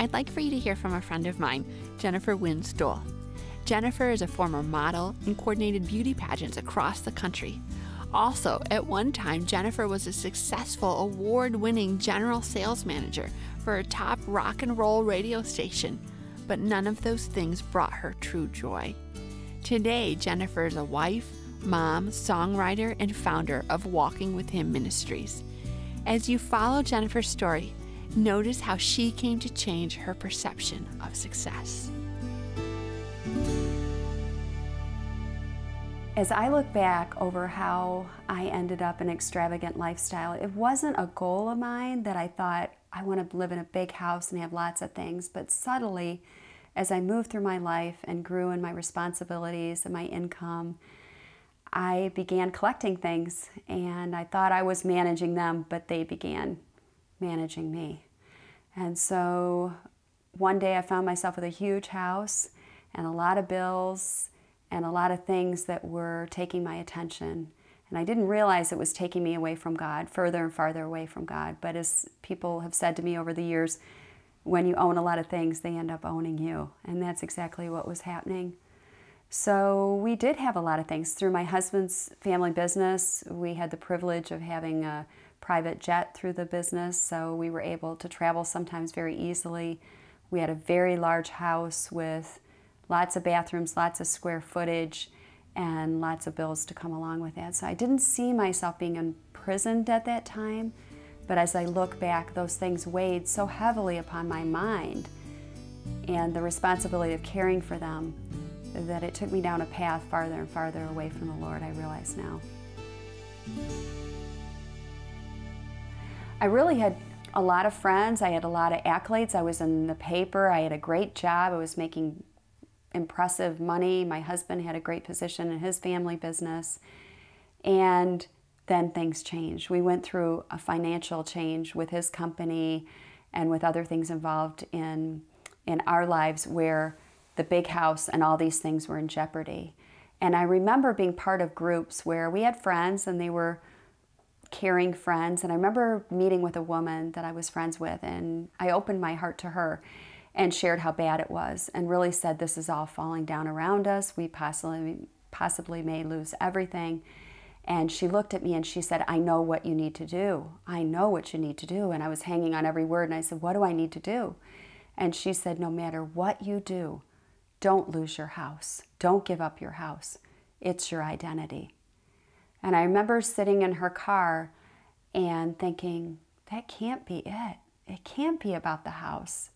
I'd like for you to hear from a friend of mine, Jennifer Wynn Stoll. Jennifer is a former model and coordinated beauty pageants across the country. Also, at one time, Jennifer was a successful, award-winning general sales manager for a top rock and roll radio station, but none of those things brought her true joy. Today, Jennifer is a wife, mom, songwriter, and founder of Walking with Him Ministries. As you follow Jennifer's story, notice how she came to change her perception of success. As I look back over how I ended up in an extravagant lifestyle, it wasn't a goal of mine that I thought I want to live in a big house and have lots of things, but subtly, as I moved through my life and grew in my responsibilities and my income, I began collecting things, and I thought I was managing them, but they began managing me. And so one day I found myself with a huge house and a lot of bills and a lot of things that were taking my attention. And I didn't realize it was taking me away from God, further and farther away from God. But as people have said to me over the years, when you own a lot of things, they end up owning you. And that's exactly what was happening. So we did have a lot of things. Through my husband's family business, we had the privilege of having a private jet through the business, so we were able to travel sometimes very easily. We had a very large house with lots of bathrooms, lots of square footage, and lots of bills to come along with that. So I didn't see myself being imprisoned at that time, but as I look back, those things weighed so heavily upon my mind and the responsibility of caring for them that it took me down a path farther and farther away from the Lord, I realize now. I really had a lot of friends. I had a lot of accolades. I was in the paper. I had a great job. I was making impressive money. My husband had a great position in his family business. And then things changed. We went through a financial change with his company and with other things involved in our lives where the big house and all these things were in jeopardy. And I remember being part of groups where we had friends and they were caring friends. And I remember meeting with a woman that I was friends with, and I opened my heart to her and shared how bad it was and really said, this is all falling down around us. We possibly may lose everything. And she looked at me and she said, I know what you need to do. I know what you need to do. And I was hanging on every word, and I said, what do I need to do? And she said, no matter what you do, don't lose your house. Don't give up your house. It's your identity. And I remember sitting in her car and thinking, that can't be it. It can't be about the house.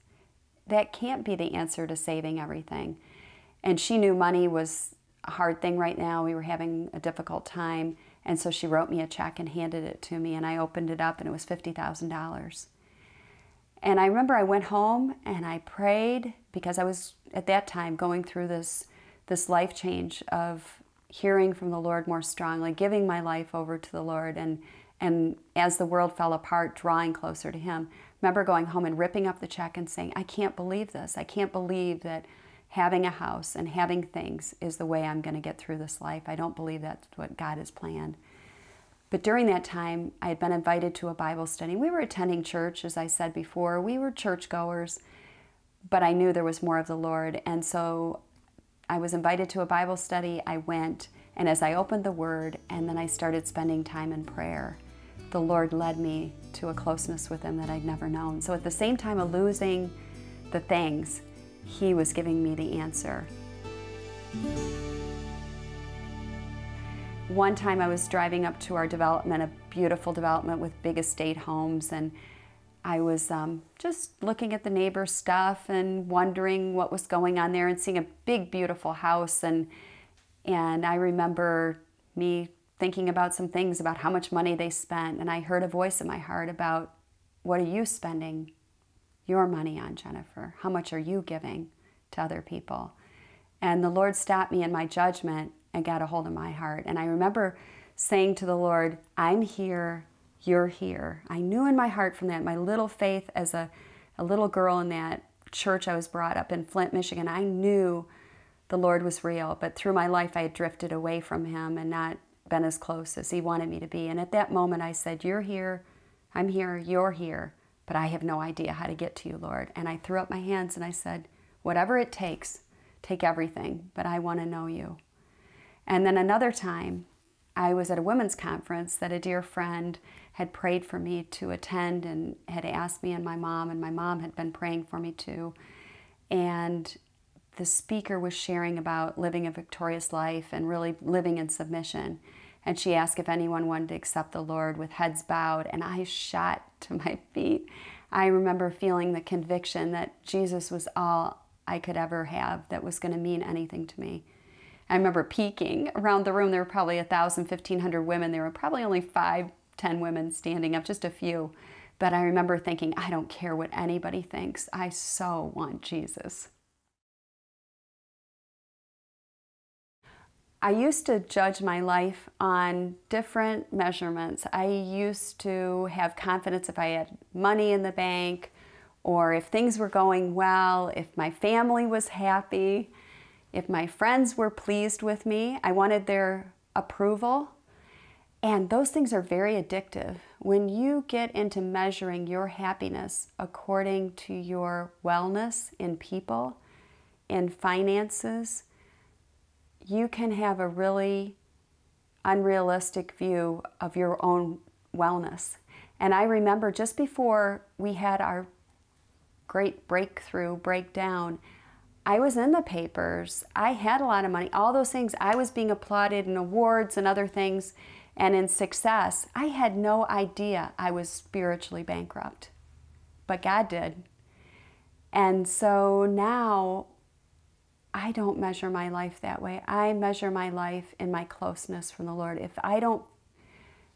That can't be the answer to saving everything. And she knew money was a hard thing right now. We were having a difficult time. And so she wrote me a check and handed it to me. And I opened it up and it was $50,000. And I remember I went home and I prayed, because I was at that time going through this life change of hearing from the Lord more strongly, giving my life over to the Lord, and as the world fell apart, drawing closer to Him. I remember going home and ripping up the check and saying, I can't believe this. I can't believe that having a house and having things is the way I'm going to get through this life. I don't believe that's what God has planned. But during that time, I had been invited to a Bible study. We were attending church, as I said before. We were churchgoers, but I knew there was more of the Lord. And so I was invited to a Bible study. I went, and as I opened the Word, and then I started spending time in prayer, the Lord led me to a closeness with Him that I'd never known. So at the same time of losing the things, He was giving me the answer. One time I was driving up to our development, a beautiful development with big estate homes, and I was just looking at the neighbor's stuff and wondering what was going on there and seeing a big, beautiful house. And I remember me thinking about some things about how much money they spent, and I heard a voice in my heart about, what are you spending your money on, Jennifer? How much are you giving to other people? And the Lord stopped me in my judgment and got a hold of my heart. And I remember saying to the Lord, I'm here, you're here. I knew in my heart from that, my little faith as a little girl in that church I was brought up in Flint, Michigan, I knew the Lord was real. But through my life, I had drifted away from Him and not been as close as He wanted me to be. And at that moment, I said, you're here, I'm here, you're here, but I have no idea how to get to you, Lord. And I threw up my hands and I said, whatever it takes, take everything, but I want to know you. And then another time, I was at a women's conference that a dear friend had prayed for me to attend and had asked me and my mom had been praying for me too. And the speaker was sharing about living a victorious life and really living in submission. And she asked if anyone wanted to accept the Lord with heads bowed, and I shot to my feet. I remember feeling the conviction that Jesus was all I could ever have that was going to mean anything to me. I remember peeking around the room. There were probably 1,000, 1,500 women. There were probably only 5, 10 women standing up, just a few. But I remember thinking, I don't care what anybody thinks. I so want Jesus. I used to judge my life on different measurements. I used to have confidence if I had money in the bank, or if things were going well, if my family was happy, if my friends were pleased with me. I wanted their approval. And those things are very addictive. When you get into measuring your happiness according to your wellness in people, in finances, you can have a really unrealistic view of your own wellness. And I remember just before we had our great breakdown, I was in the papers. I had a lot of money, all those things. I was being applauded in awards and other things and in success. I had no idea I was spiritually bankrupt, but God did. And so now I don't measure my life that way. I measure my life in my closeness from the Lord. If I don't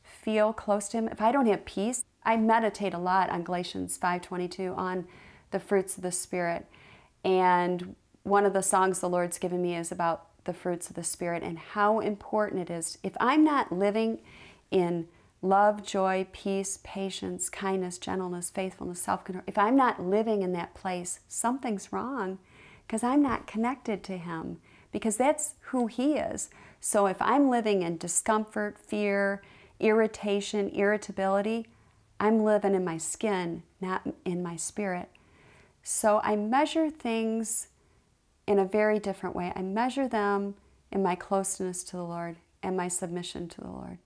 feel close to Him, if I don't have peace, I meditate a lot on Galatians 5:22 on the fruits of the Spirit. And one of the songs the Lord's given me is about the fruits of the Spirit and how important it is. If I'm not living in love, joy, peace, patience, kindness, gentleness, faithfulness, self-control, if I'm not living in that place, something's wrong, because I'm not connected to Him, because that's who He is. So if I'm living in discomfort, fear, irritation, irritability, I'm living in my skin, not in my spirit. So I measure things in a very different way. I measure them in my closeness to the Lord and my submission to the Lord.